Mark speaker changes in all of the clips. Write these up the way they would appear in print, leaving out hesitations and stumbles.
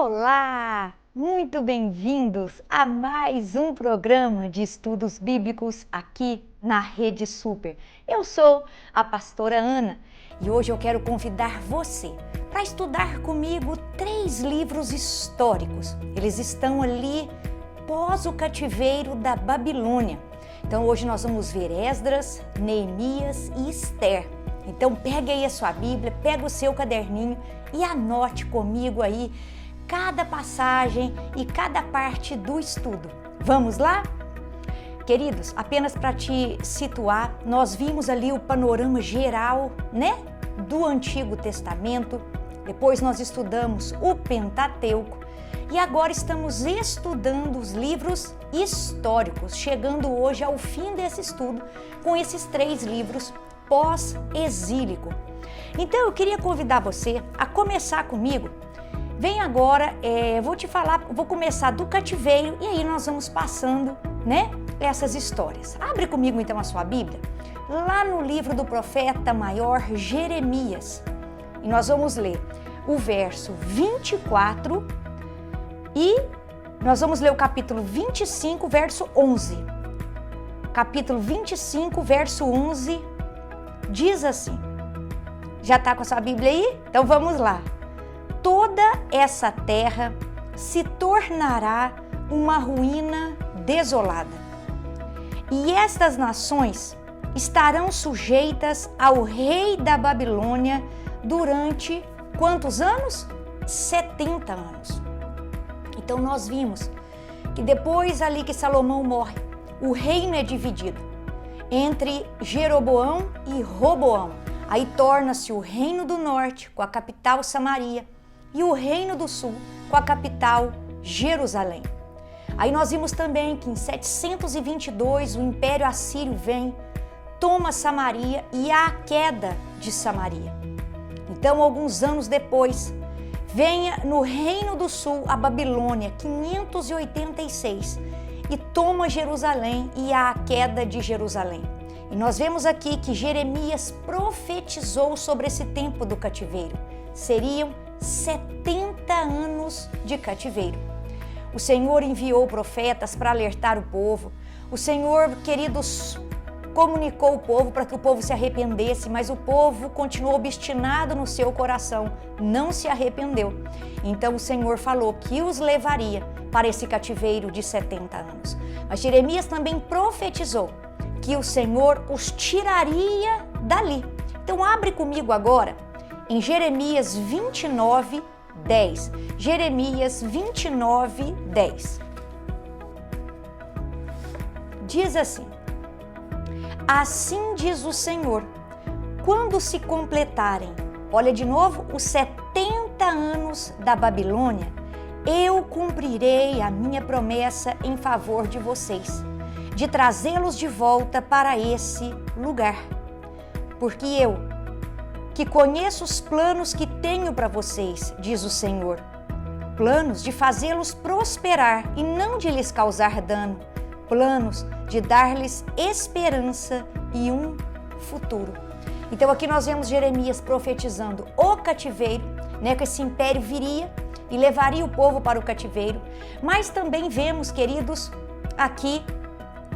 Speaker 1: Olá! Muito bem-vindos a mais um programa de estudos bíblicos aqui na Rede Super. Eu sou a pastora Ana e hoje eu quero convidar você para estudar comigo 3 livros históricos. Eles estão ali pós o cativeiro da Babilônia. Então hoje nós vamos ver Esdras, Neemias e Esther. Então pegue aí a sua Bíblia, pega o seu caderninho e anote comigo aí cada passagem e cada parte do estudo. Vamos lá? Queridos, apenas para te situar, nós vimos ali o panorama geral, do Antigo Testamento. Depois nós estudamos o Pentateuco e agora estamos estudando os livros históricos, chegando hoje ao fim desse estudo com esses 3 livros pós-exílico. Então eu queria convidar você a começar comigo. Vem agora, vou começar do cativeiro e aí nós vamos passando, essas histórias. Abre comigo então a sua Bíblia, lá no livro do profeta maior Jeremias. E nós vamos ler o verso 24 e nós vamos ler o capítulo 25, verso 11. Capítulo 25, verso 11, diz assim. Já está com a sua Bíblia aí? Então vamos lá. Toda essa terra se tornará uma ruína desolada. E estas nações estarão sujeitas ao rei da Babilônia durante quantos anos? 70 anos. Então nós vimos que depois ali que Salomão morre, o reino é dividido entre Jeroboão e Roboão. Aí torna-se o reino do norte com a capital Samaria e o reino do sul com a capital Jerusalém. Aí nós vimos também que em 722 o Império Assírio vem, toma Samaria e há a queda de Samaria. Então, alguns anos depois, vem no reino do sul a Babilônia, 586, e toma Jerusalém e há a queda de Jerusalém. E nós vemos aqui que Jeremias profetizou sobre esse tempo do cativeiro. Seriam 70 anos de cativeiro. O Senhor enviou profetas para alertar o povo. O Senhor, queridos, comunicou o povo para que o povo se arrependesse, mas o povo continuou obstinado no seu coração, não se arrependeu. Então o Senhor falou que os levaria para esse cativeiro de 70 anos. Mas Jeremias também profetizou que o Senhor os tiraria dali. Então abre comigo agora em Jeremias 29, 10. Jeremias 29, 10. Diz assim: Assim diz o Senhor, quando se completarem, olha de novo, os 70 anos da Babilônia, eu cumprirei a minha promessa em favor de vocês, de trazê-los de volta para esse lugar. Porque eu, que conheço os planos que tenho para vocês, diz o Senhor, planos de fazê-los prosperar e não de lhes causar dano, planos de dar-lhes esperança e um futuro. Então aqui nós vemos Jeremias profetizando o cativeiro, que esse império viria e levaria o povo para o cativeiro, mas também vemos, queridos, aqui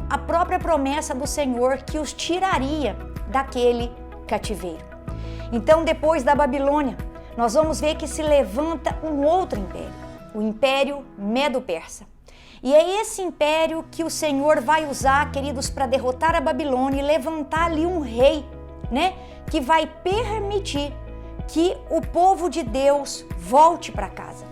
Speaker 1: a própria promessa do Senhor que os tiraria daquele cativeiro. Então, depois da Babilônia, nós vamos ver que se levanta um outro império, o Império Medo-Persa. E é esse império que o Senhor vai usar, queridos, para derrotar a Babilônia e levantar ali um rei, que vai permitir que o povo de Deus volte para casa.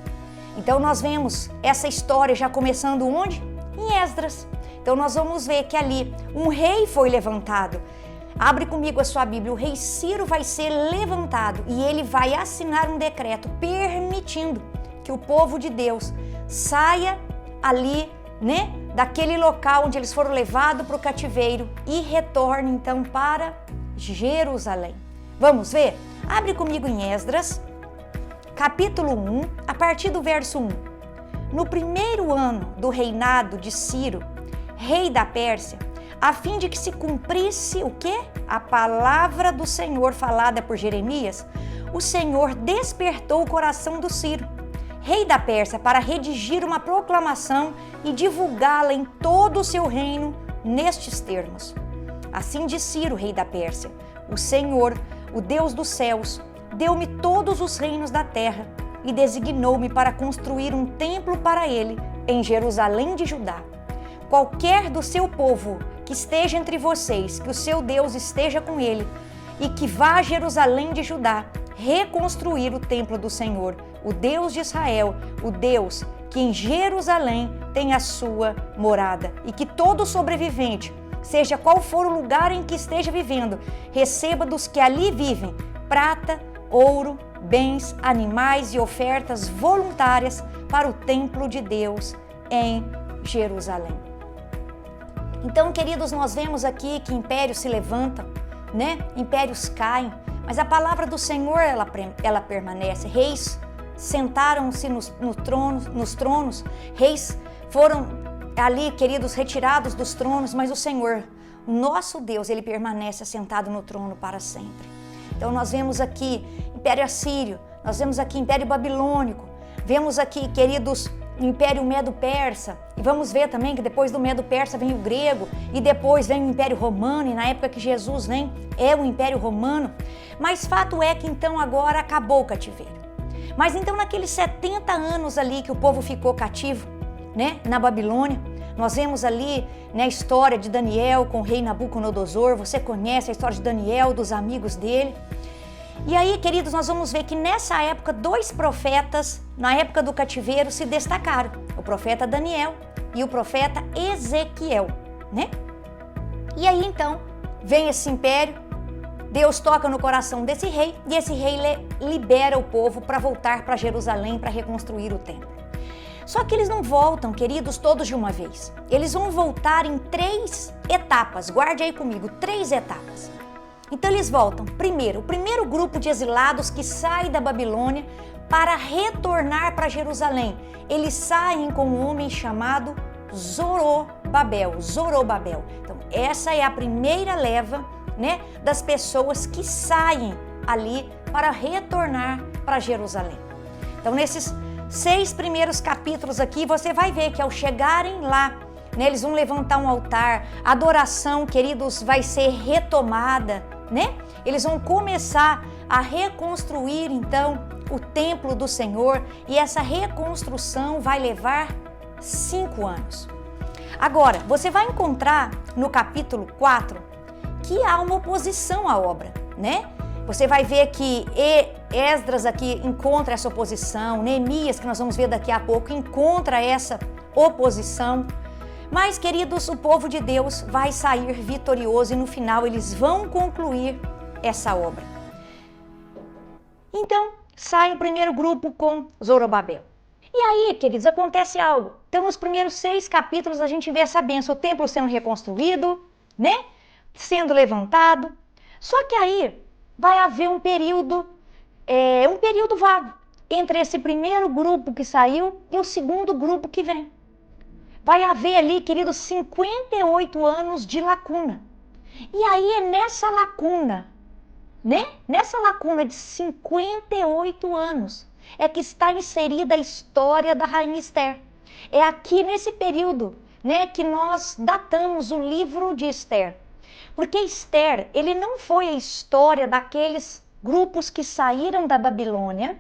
Speaker 1: Então, nós vemos essa história já começando onde? Em Esdras. Então, nós vamos ver que ali um rei foi levantado. Abre comigo a sua Bíblia, o rei Ciro vai ser levantado e ele vai assinar um decreto permitindo que o povo de Deus saia ali, daquele local onde eles foram levados para o cativeiro e retorne então para Jerusalém. Vamos ver? Abre comigo em Esdras, capítulo 1, a partir do verso 1. No primeiro ano do reinado de Ciro, rei da Pérsia, a fim de que se cumprisse o quê? A palavra do Senhor falada por Jeremias, o Senhor despertou o coração do Ciro, rei da Pérsia, para redigir uma proclamação e divulgá-la em todo o seu reino nestes termos. Assim diz Ciro, rei da Pérsia: o Senhor, o Deus dos céus, deu-me todos os reinos da terra e designou-me para construir um templo para ele em Jerusalém de Judá. Qualquer do seu povo que esteja entre vocês, que o seu Deus esteja com ele, e que vá a Jerusalém de Judá reconstruir o templo do Senhor, o Deus de Israel, o Deus que em Jerusalém tem a sua morada, e que todo sobrevivente, seja qual for o lugar em que esteja vivendo, receba dos que ali vivem prata, ouro, bens, animais e ofertas voluntárias para o templo de Deus em Jerusalém. Então, queridos, nós vemos aqui que impérios se levantam, né? Impérios caem, mas a palavra do Senhor, ela permanece. Reis sentaram-se nos tronos, reis foram ali, queridos, retirados dos tronos, mas o Senhor, o nosso Deus, ele permanece assentado no trono para sempre. Então nós vemos aqui Império Assírio, nós vemos aqui Império Babilônico, vemos aqui, queridos, Império Medo-Persa, e vamos ver também que depois do Medo-Persa vem o grego, e depois vem o Império Romano, e na época que Jesus vem é o Império Romano. Mas fato é que então agora acabou o cativeiro. Mas então naqueles 70 anos ali que o povo ficou cativo, né, na Babilônia, nós vemos ali, né, a história de Daniel com o rei Nabucodonosor. Você conhece a história de Daniel, dos amigos dele. E aí, queridos, nós vamos ver que nessa época, 2 profetas, na época do cativeiro, se destacaram. O profeta Daniel e o profeta Ezequiel, né? E aí, então, vem esse império, Deus toca no coração desse rei, e esse rei libera o povo para voltar para Jerusalém, para reconstruir o templo. Só que eles não voltam, queridos, todos de uma vez. Eles vão voltar em 3 etapas. Guarde aí comigo, 3 etapas. Então eles voltam. Primeiro, o primeiro grupo de exilados que sai da Babilônia para retornar para Jerusalém. Eles saem com um homem chamado Zorobabel. Então essa é a primeira leva, né, das pessoas que saem ali para retornar para Jerusalém. Então nesses 6 primeiros capítulos aqui, você vai ver que ao chegarem lá, né, eles vão levantar um altar, a adoração, queridos, vai ser retomada, né? Eles vão começar a reconstruir, então, o templo do Senhor, e essa reconstrução vai levar 5 anos. Agora, você vai encontrar no capítulo 4 que há uma oposição à obra, né? Você vai ver que Esdras aqui encontra essa oposição, Neemias, que nós vamos ver daqui a pouco, encontra essa oposição. Mas, queridos, o povo de Deus vai sair vitorioso e no final eles vão concluir essa obra. Então, sai o primeiro grupo com Zorobabel. E aí, queridos, acontece algo. Então, nos primeiros 6 capítulos a gente vê essa bênção, o templo sendo reconstruído, né? Sendo levantado. Só que aí vai haver um período vago entre esse primeiro grupo que saiu e o segundo grupo que vem. Vai haver ali, queridos, 58 anos de lacuna. E aí é nessa lacuna, né? Nessa lacuna de 58 anos é que está inserida a história da rainha Esther. É aqui nesse período, né, que nós datamos o livro de Esther. Porque Esther, ele não foi a história daqueles grupos que saíram da Babilônia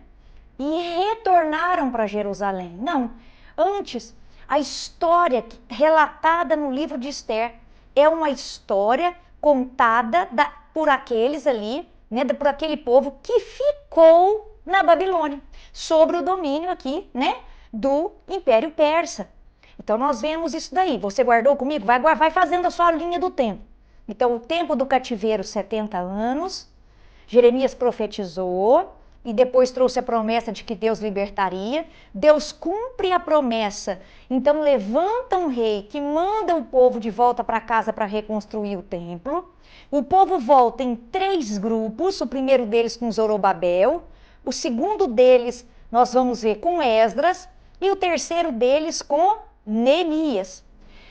Speaker 1: e retornaram para Jerusalém. Não. Antes, a história relatada no livro de Esther é uma história contada por aqueles ali, né, por aquele povo que ficou na Babilônia, sobre o domínio aqui, né, do Império Persa. Então nós vemos isso daí. Você guardou comigo? Vai fazendo a sua linha do tempo. Então o tempo do cativeiro, 70 anos, Jeremias profetizou e depois trouxe a promessa de que Deus libertaria. Deus cumpre a promessa, então levanta um rei que manda o povo de volta para casa para reconstruir o templo. O povo volta em 3 grupos, o primeiro deles com Zorobabel, o segundo deles nós vamos ver com Esdras e o terceiro deles com Neemias.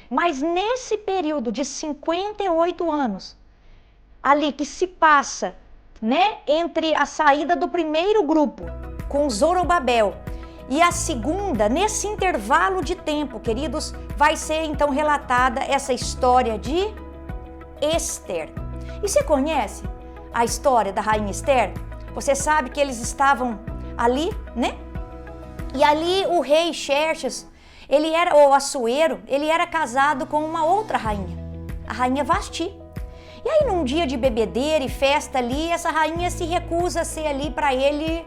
Speaker 1: Mas nesse período de 58 anos, ali que se passa, né, entre a saída do primeiro grupo com Zorobabel E a segunda, nesse intervalo de tempo, queridos, vai ser então relatada essa história de Ester. E você conhece a história da rainha Ester? Você sabe que eles estavam ali, né? E ali o rei Xerxes, o Assuero, ele era casado com uma outra rainha, a rainha Vasti. E aí num dia de bebedeira e festa ali, essa rainha se recusa a ser ali para ele,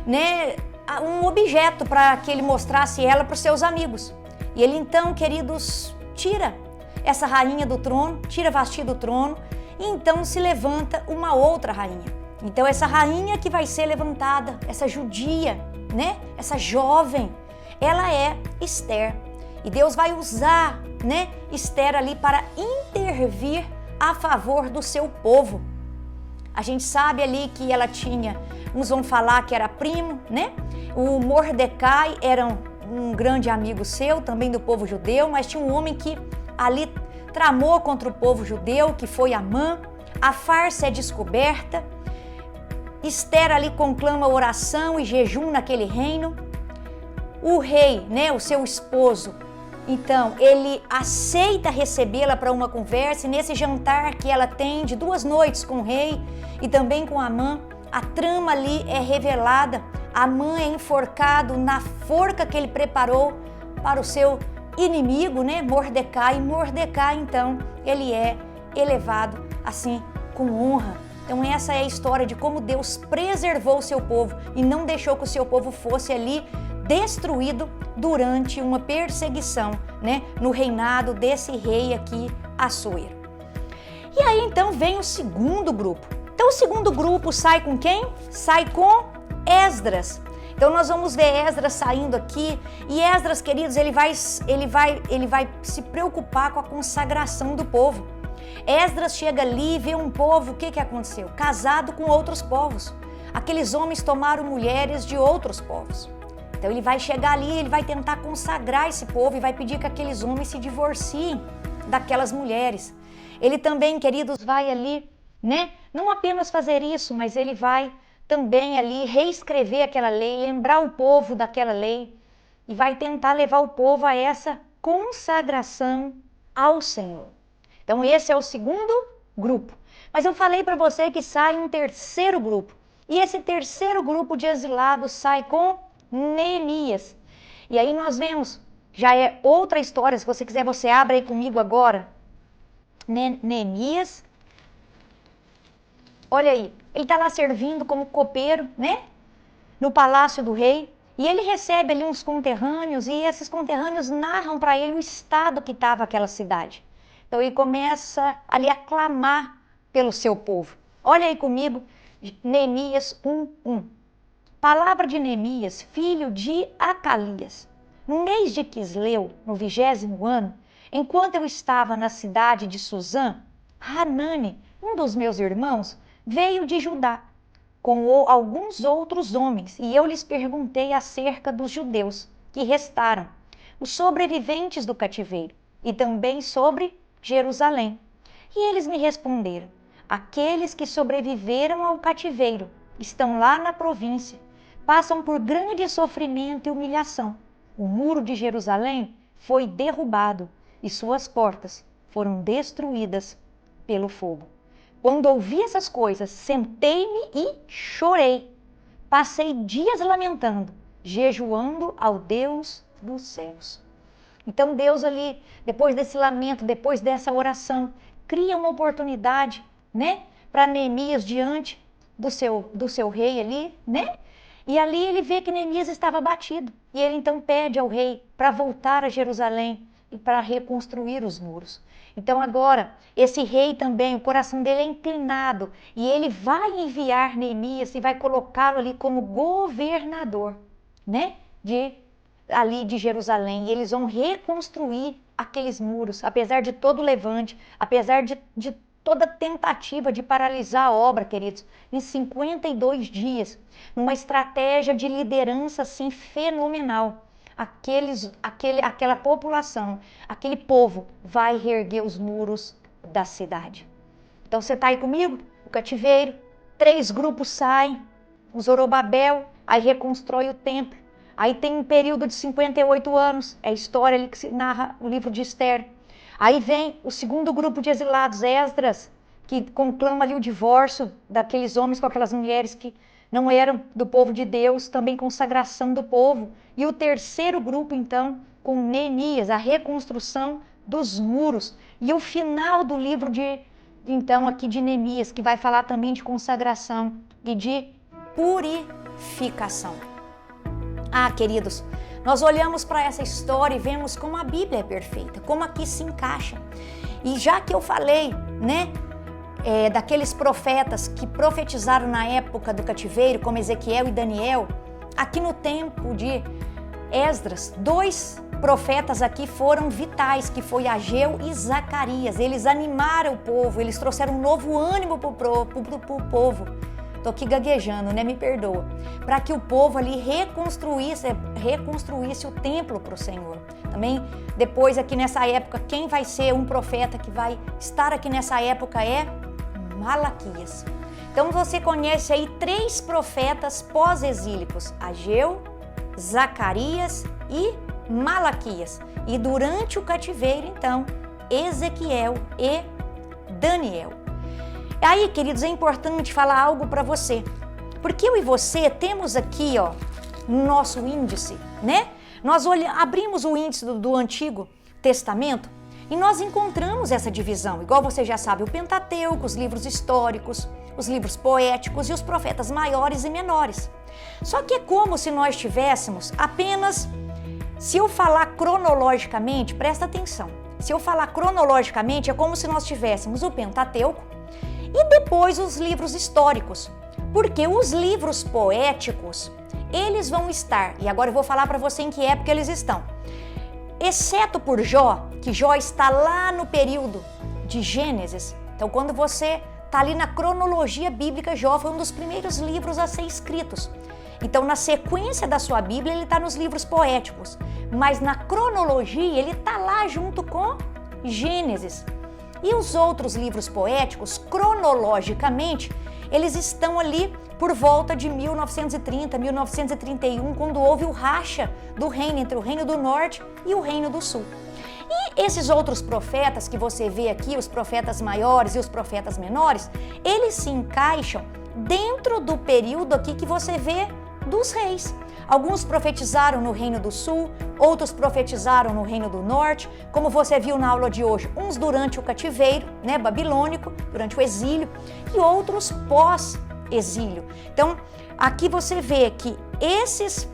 Speaker 1: né, um objeto para que ele mostrasse ela para os seus amigos. E ele então, queridos, tira essa rainha do trono, tira Vasti do trono, e então se levanta uma outra rainha. Então essa rainha que vai ser levantada, essa judia, né, essa jovem, ela é Ester. E Deus vai usar, né, Ester ali para intervir a favor do seu povo. A gente sabe ali que ela tinha, uns vão falar que era primo, né? O Mordecai era um grande amigo seu, também do povo judeu, mas tinha um homem que ali tramou contra o povo judeu, que foi Amã. A farsa é descoberta. Ester ali conclama oração e jejum naquele reino. O rei, né, o seu esposo, então, ele aceita recebê-la para uma conversa, e nesse jantar que ela tem de 2 noites com o rei e também com Amã, a trama ali é revelada. Amã é enforcado na forca que ele preparou para o seu inimigo, né, Mordecai. E Mordecai, então, ele é elevado assim com honra. Então essa é a história de como Deus preservou o seu povo e não deixou que o seu povo fosse ali destruído durante uma perseguição, né, no reinado desse rei aqui, Assuero. E aí então vem o segundo grupo. Então o segundo grupo sai com quem? Sai com Esdras. Então nós vamos ver Esdras saindo aqui, e Esdras, queridos, ele vai se preocupar com a consagração do povo. Esdras chega ali e vê um povo, o que aconteceu? Casado com outros povos. Aqueles homens tomaram mulheres de outros povos. Então ele vai chegar ali, ele vai tentar consagrar esse povo e vai pedir que aqueles homens se divorciem daquelas mulheres. Ele também, queridos, vai ali, né? Não apenas fazer isso, mas ele vai também ali reescrever aquela lei, lembrar o povo daquela lei e vai tentar levar o povo a essa consagração ao Senhor. Então esse é o segundo grupo. Mas eu falei para você que sai um terceiro grupo. E esse terceiro grupo de exilados sai com Neemias. E aí nós vemos, já é outra história, se você quiser você abre aí comigo agora. Neemias. Olha aí, ele está lá servindo como copeiro, né? No palácio do rei. E ele recebe ali uns conterrâneos, e esses conterrâneos narram para ele o estado que estava aquela cidade. Então ele começa ali a clamar pelo seu povo. Olha aí comigo, Neemias 1:1. Palavra de Neemias, filho de Acalias. No mês de Quisleu, no 20º ano, enquanto eu estava na cidade de Suzã, Hanani, um dos meus irmãos, veio de Judá com alguns outros homens, e eu lhes perguntei acerca dos judeus que restaram, os sobreviventes do cativeiro, e também sobre Jerusalém. E eles me responderam: aqueles que sobreviveram ao cativeiro estão lá na província, passam por grande sofrimento e humilhação. O muro de Jerusalém foi derrubado e suas portas foram destruídas pelo fogo. Quando ouvi essas coisas, sentei-me e chorei. Passei dias lamentando, jejuando ao Deus dos céus. Então Deus ali, depois desse lamento, depois dessa oração, cria uma oportunidade, né, para Neemias diante do seu rei ali, né? E ali ele vê que Neemias estava abatido. E ele então pede ao rei para voltar a Jerusalém e para reconstruir os muros. Então agora, esse rei também, o coração dele é inclinado, e ele vai enviar Neemias e vai colocá-lo ali como governador, né, ali de Jerusalém. E eles vão reconstruir aqueles muros, apesar de todo o levante, apesar de toda tentativa de paralisar a obra, queridos, em 52 dias, numa estratégia de liderança assim fenomenal. Aquela população, aquele povo vai reerguer os muros da cidade. Então você está aí comigo? O cativeiro, 3 grupos saem, o Zorobabel, aí reconstrói o templo. Aí tem um período de 58 anos, é a história ali que se narra no livro de Esther. Aí vem o segundo grupo de exilados, Esdras, que conclama ali o divórcio daqueles homens com aquelas mulheres que não eram do povo de Deus, também consagração do povo. E o terceiro grupo, então, com Neemias, a reconstrução dos muros. E o final do livro então, aqui de Neemias, que vai falar também de consagração e de purificação. Ah, queridos, nós olhamos para essa história e vemos como a Bíblia é perfeita, como aqui se encaixa. E já que eu falei, né, daqueles profetas que profetizaram na época do cativeiro, como Ezequiel e Daniel, aqui no tempo de Esdras, 2 profetas aqui foram vitais, que foi Ageu e Zacarias. Eles animaram o povo, eles trouxeram um novo ânimo para o povo. Estou aqui gaguejando, né? Me perdoa. Para que o povo ali reconstruísse o templo para o Senhor. Também, depois aqui nessa época, quem vai ser um profeta que vai estar aqui nessa época é Malaquias. Então você conhece aí 3 profetas pós-exílicos, Ageu, Zacarias e Malaquias. E durante o cativeiro, então, Ezequiel e Daniel. Aí, queridos, é importante falar algo para você, porque eu e você temos aqui, ó, no nosso índice, né? Nós abrimos o índice do Antigo Testamento e nós encontramos essa divisão, igual você já sabe, o Pentateuco, os livros históricos, os livros poéticos e os profetas maiores e menores. Só que é como se nós tivéssemos apenas, se eu falar cronologicamente, presta atenção, se eu falar cronologicamente é como se nós tivéssemos o Pentateuco e depois os livros históricos, porque os livros poéticos, eles vão estar, e agora eu vou falar para você em que época eles estão, exceto por Jó, que Jó está lá no período de Gênesis. Então quando você está ali na cronologia bíblica, Jó foi um dos primeiros livros a ser escritos. Então na sequência da sua Bíblia ele está nos livros poéticos, mas na cronologia ele está lá junto com Gênesis. E os outros livros poéticos, cronologicamente, eles estão ali por volta de 1930, 1931, quando houve o racha do reino, entre o Reino do Norte e o Reino do Sul. E esses outros profetas que você vê aqui, os profetas maiores e os profetas menores, eles se encaixam dentro do período aqui que você vê dos reis. Alguns profetizaram no Reino do Sul, outros profetizaram no Reino do Norte, como você viu na aula de hoje, uns durante o cativeiro, né, babilônico, durante o exílio, e outros pós-exílio. Então, aqui você vê que esses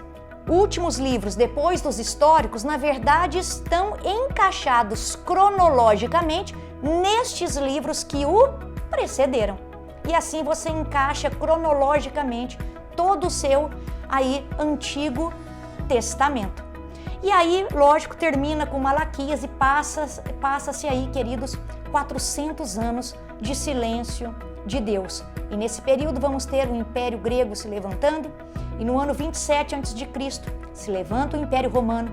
Speaker 1: últimos livros, depois dos históricos, na verdade estão encaixados cronologicamente nestes livros que o precederam. E assim você encaixa cronologicamente todo o seu aí Antigo Testamento. E aí, lógico, termina com Malaquias e passa-se aí, queridos, 400 anos de silêncio de Deus. E nesse período vamos ter o Império Grego se levantando, e no ano 27 a.C. se levanta o Império Romano,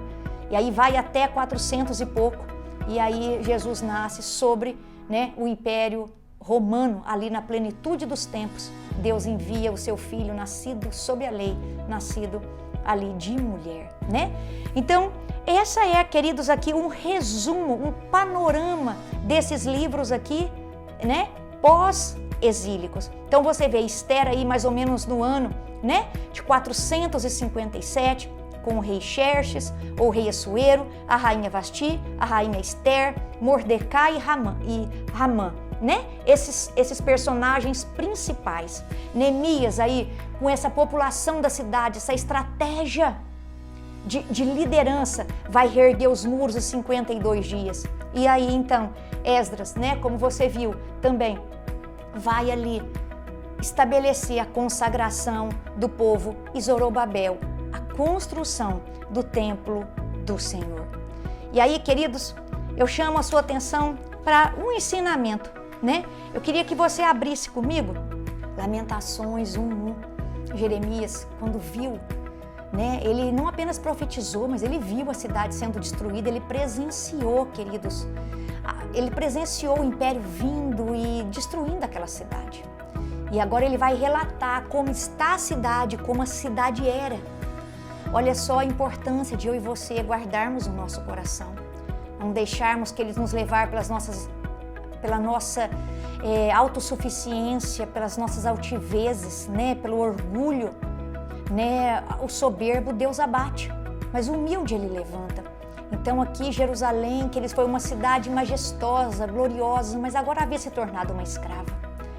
Speaker 1: e aí vai até 400 e pouco, e aí Jesus nasce sobre, né, o Império Romano, ali na plenitude dos tempos. Deus envia o seu filho nascido sob a lei, nascido ali de mulher, né? Então, essa é, queridos, aqui um resumo, um panorama desses livros aqui, né, pós-exílicos. Então você vê Esther aí mais ou menos no ano, né, de 457, com o rei Xerxes, ou o rei Assuero, a rainha Vasti, a rainha Esther, Mordecai e Ramã, né? Esses personagens principais. Neemias aí, com essa população da cidade, essa estratégia de liderança, vai reerguer os muros em 52 dias. E aí então, Esdras, né, como você viu também, vai ali estabelecer a consagração do povo, e Zorobabel, a construção do templo do Senhor. E aí, queridos, eu chamo a sua atenção para um ensinamento, né? Eu queria que você abrisse comigo Lamentações 1:1. Jeremias, quando viu, né, ele não apenas profetizou, mas ele viu a cidade sendo destruída, ele presenciou, queridos, ele presenciou o império vindo e destruindo aquela cidade. E agora ele vai relatar como está a cidade, como a cidade era. Olha só a importância de eu e você guardarmos o nosso coração. Não deixarmos que ele nos levar pela nossa autossuficiência, pelas nossas altivezes, né? Pelo orgulho, né? O soberbo Deus abate, mas o humilde ele levanta. Então aqui Jerusalém, que foi uma cidade majestosa, gloriosa, mas agora havia se tornado uma escrava.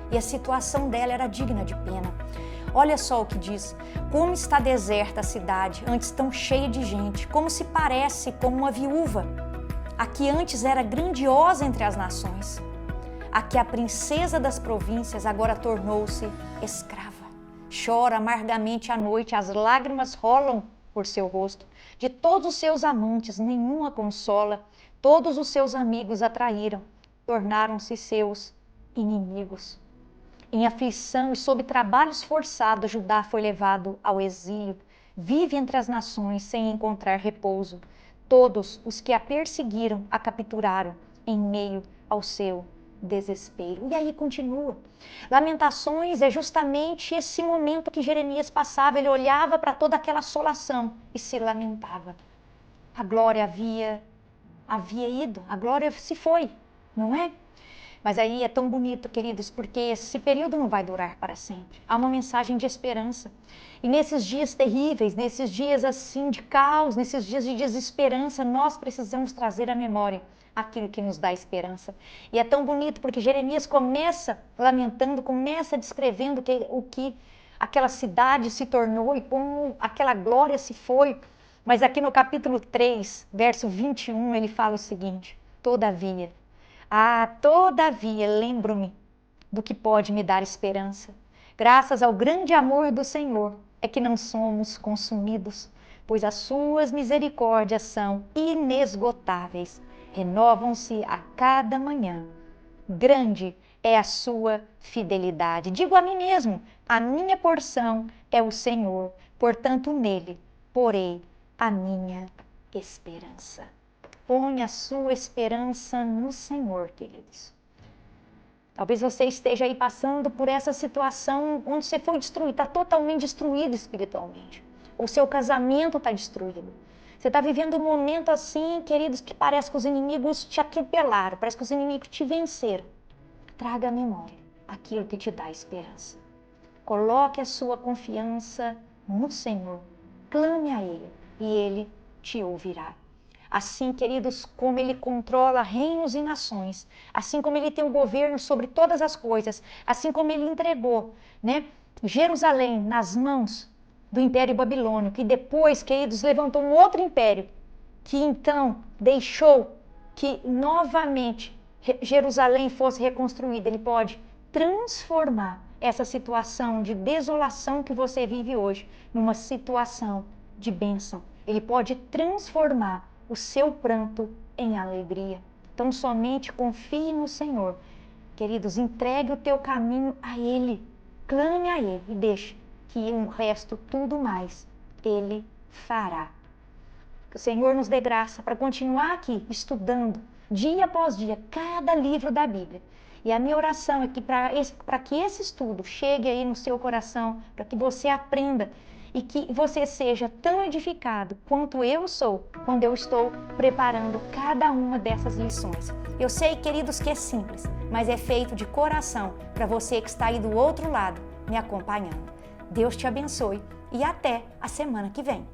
Speaker 1: E a situação dela era digna de pena. Olha só o que diz: como está deserta a cidade, antes tão cheia de gente, como se parece como uma viúva. A que antes era grandiosa entre as nações, a que a princesa das províncias agora tornou-se escrava. Chora amargamente à noite, as lágrimas rolam por seu rosto. De todos os seus amantes, nenhum a consola. Todos os seus amigos a traíram, tornaram-se seus inimigos. Em aflição e sob trabalhos forçados, Judá foi levado ao exílio. Vive entre as nações sem encontrar repouso. Todos os que a perseguiram a capturaram em meio ao seu desespero. E aí continua. Lamentações é justamente esse momento que Jeremias passava. Ele olhava para toda aquela assolação e se lamentava. A glória havia ido, a glória se foi, não é? Mas aí é tão bonito, queridos, porque esse período não vai durar para sempre. Há uma mensagem de esperança. E nesses dias terríveis, nesses dias assim de caos, nesses dias de desesperança, nós precisamos trazer à memória aquilo que nos dá esperança. E é tão bonito porque Jeremias começa lamentando, começa descrevendo o que aquela cidade se tornou e como aquela glória se foi. Mas aqui no capítulo 3, verso 21, ele fala o seguinte: todavia, lembro-me do que pode me dar esperança. Graças ao grande amor do Senhor é que não somos consumidos, pois as suas misericórdias são inesgotáveis, renovam-se a cada manhã. Grande é a sua fidelidade. Digo a mim mesmo, a minha porção é o Senhor, portanto nele porei a minha esperança. Põe a sua esperança no Senhor, queridos. Talvez você esteja aí passando por essa situação onde você foi destruído, está totalmente destruído espiritualmente. O seu casamento está destruído. Você está vivendo um momento assim, queridos, que parece que os inimigos te atropelaram, parece que os inimigos te venceram. Traga à memória aquilo que te dá esperança. Coloque a sua confiança no Senhor. Clame a Ele e Ele te ouvirá. Assim, queridos, como Ele controla reinos e nações, assim como Ele tem o governo sobre todas as coisas, assim como Ele entregou, né, Jerusalém nas mãos do Império Babilônico, e depois, queridos, levantou um outro império, que então deixou que novamente Jerusalém fosse reconstruída. Ele pode transformar essa situação de desolação que você vive hoje numa situação de bênção. Ele pode transformar o seu pranto em alegria. Então somente confie no Senhor. Queridos, entregue o teu caminho a Ele. Clame a Ele e deixe que o resto, tudo mais, Ele fará. Que o Senhor nos dê graça para continuar aqui estudando, dia após dia, cada livro da Bíblia. E a minha oração é que para que esse estudo chegue aí no seu coração, para que você aprenda e que você seja tão edificado quanto eu sou quando eu estou preparando cada uma dessas lições. Eu sei, queridos, que é simples, mas é feito de coração para você que está aí do outro lado me acompanhando. Deus te abençoe e até a semana que vem.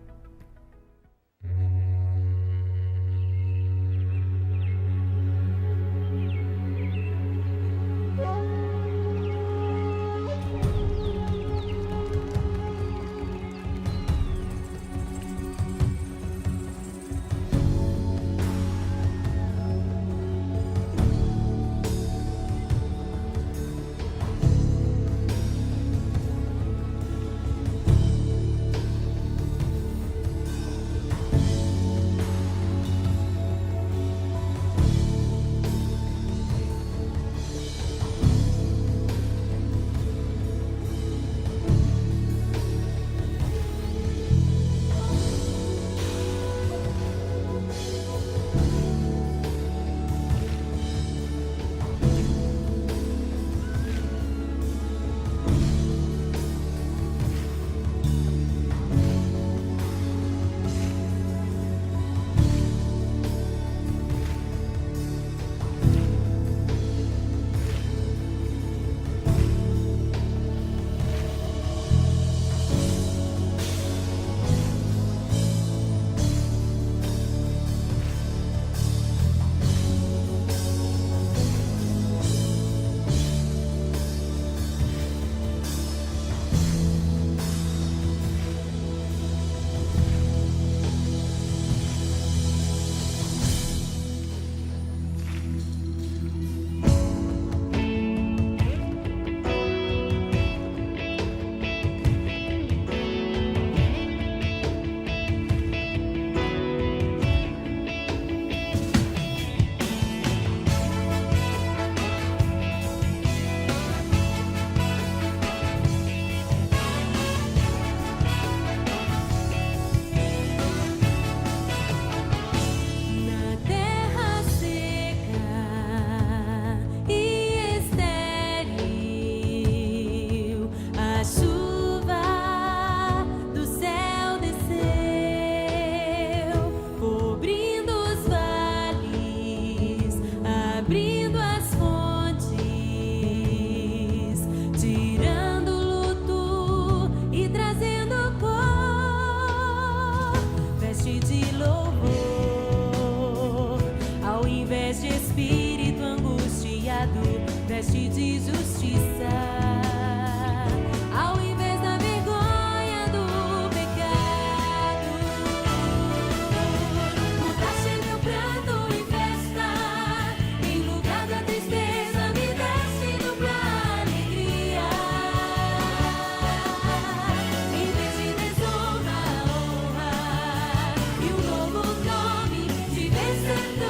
Speaker 2: Santo